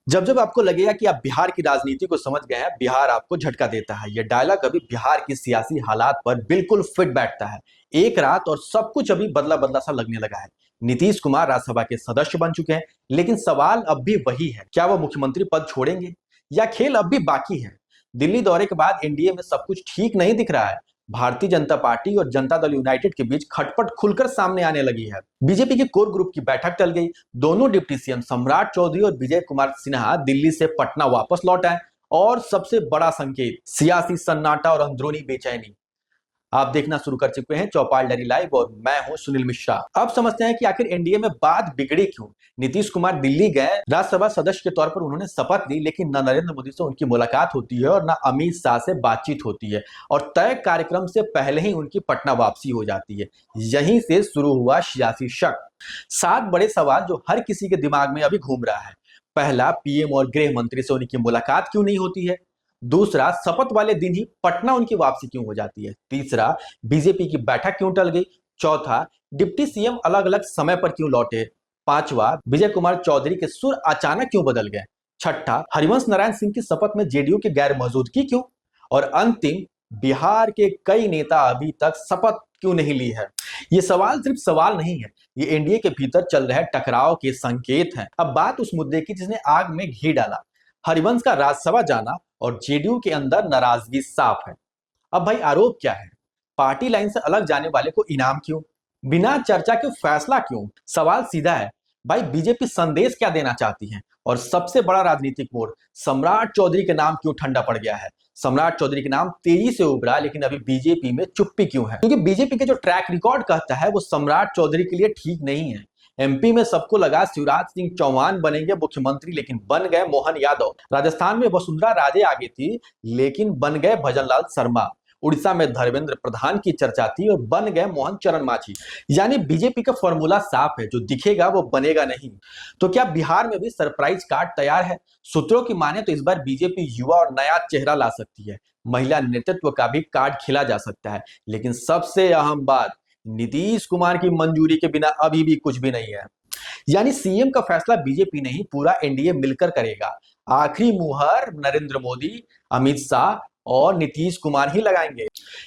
जब जब आपको लगेगा कि आप बिहार की राजनीति को समझ गए हैं, बिहार आपको झटका देता है। यह डायलॉग अभी बिहार की सियासी हालात पर बिल्कुल फिट बैठता है। एक रात और सब कुछ अभी बदला बदला सा लगने लगा है। नीतीश कुमार राज्यसभा के सदस्य बन चुके हैं, लेकिन सवाल अब भी वही है, क्या वह मुख्यमंत्री पद छोड़ेंगे या खेल अब भी बाकी है। दिल्ली दौरे के बाद एनडीए में सब कुछ ठीक नहीं दिख रहा है। भारतीय जनता पार्टी और जनता दल यूनाइटेड के बीच खटपट खुलकर सामने आने लगी है। बीजेपी के कोर ग्रुप की बैठक टल गई। दोनों डिप्टी सीएम सम्राट चौधरी और विजय कुमार सिन्हा दिल्ली से पटना वापस लौट आए। और सबसे बड़ा संकेत, सियासी सन्नाटा और अंदरूनी बेचैनी। आप देखना शुरू कर चुके हैं चौपाल डेली लाइव और मैं हूं सुनील मिश्रा। अब समझते हैं कि आखिर एनडीए में बात बिगड़ी क्यों। नीतीश कुमार दिल्ली गए, राज्यसभा सदस्य के तौर पर उन्होंने शपथ ली, लेकिन न नरेंद्र मोदी से उनकी मुलाकात होती है और न अमित शाह से बातचीत होती है, और तय कार्यक्रम से पहले ही उनकी पटना वापसी हो जाती है। यहीं से शुरू हुआ सियासी शक। 7 बड़े सवाल जो हर किसी के दिमाग में अभी घूम रहा है। पहला, पीएम और गृह मंत्री से उनकी मुलाकात क्यों नहीं होती है। दूसरा, शपथ वाले दिन ही पटना उनकी वापसी क्यों हो जाती है। तीसरा, बीजेपी की बैठक क्यों टल गई। चौथा, डिप्टी सीएम अलग अलग समय पर क्यों लौटे। पांचवा, विजय कुमार चौधरी के सुर अचानक क्यों बदल गए। छठा, हरिवंश नारायण सिंह की शपथ में जेडीयू की गैर मौजूदगी क्यों। और अंतिम, बिहार के कई नेता अभी तक शपथ क्यों नहीं ली है। ये सवाल सिर्फ सवाल नहीं है, ये एनडीए के भीतर चल रहे टकराव के संकेत हैं। अब बात उस मुद्दे की जिसने आग में घी डाला, हरिवंश का राज्यसभा जाना और जेडीयू के अंदर नाराजगी साफ है। अब भाई आरोप क्या है। पार्टी लाइन से अलग जाने वाले को इनाम क्यों, बिना चर्चा के फैसला क्यों। सवाल सीधा है, भाई बीजेपी संदेश क्या देना चाहती है। और सबसे बड़ा राजनीतिक मोड़, सम्राट चौधरी के नाम क्यों ठंडा पड़ गया है। सम्राट चौधरी के नाम तेजी से उभरा, लेकिन अभी बीजेपी में चुप्पी क्यों है। क्योंकि बीजेपी के जो ट्रैक रिकॉर्ड कहता है वो सम्राट चौधरी के लिए ठीक नहीं है। एमपी में सबको लगा शिवराज सिंह चौहान बनेंगे मुख्यमंत्री, लेकिन बन गए मोहन यादव। राजस्थान में वसुंधरा राजे आगे थी, लेकिन बन गए भजनलाल शर्मा। उड़ीसा में धर्मेंद्र प्रधान की चर्चा थी और बन गए मोहन चरण मांझी। यानी बीजेपी का फॉर्मूला साफ है, जो दिखेगा वो बनेगा नहीं। तो क्या बिहार में भी सरप्राइज कार्ड तैयार है। सूत्रों की माने तो इस बार बीजेपी युवा और नया चेहरा ला सकती है। महिला नेतृत्व का भी कार्ड खेला जा सकता है। लेकिन सबसे अहम बात, नीतीश कुमार की मंजूरी के बिना अभी भी कुछ भी नहीं है। यानी सीएम का फैसला बीजेपी नहीं, पूरा एनडीए मिलकर करेगा। आखिरी मुहर नरेंद्र मोदी, अमित शाह और नीतीश कुमार ही लगाएंगे।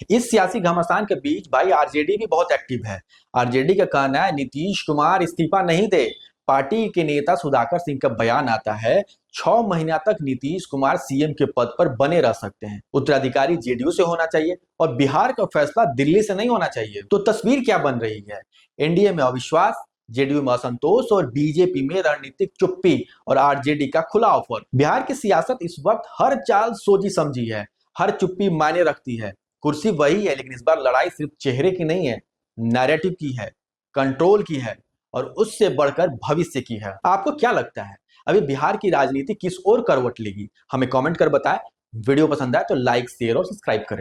इस सियासी घमासान के बीच भाई आरजेडी भी बहुत एक्टिव है। आरजेडी का कहना है नीतीश कुमार इस्तीफा नहीं दे। पार्टी के नेता सुधाकर सिंह का बयान आता है, 6 महीना तक नीतीश कुमार सीएम के पद पर बने रह सकते हैं। उत्तराधिकारी जेडीयू से होना चाहिए और बिहार का फैसला दिल्ली से नहीं होना चाहिए। तो तस्वीर क्या बन रही है। एनडीए में अविश्वास, जेडीयू में असंतोष और बीजेपी में रणनीतिक चुप्पी और आरजेडी का खुला ऑफर। बिहार की सियासत इस वक्त हर चाल सोची समझी है, हर चुप्पी मायने रखती है। कुर्सी वही है, लेकिन इस बार लड़ाई सिर्फ चेहरे की नहीं है, नैरेटिव की है, कंट्रोल की है और उससे बढ़कर भविष्य की है। आपको क्या लगता है, अभी बिहार की राजनीति किस ओर करवट लेगी। हमें कमेंट कर बताएं। वीडियो पसंद आए तो लाइक, शेयर और सब्सक्राइब करें।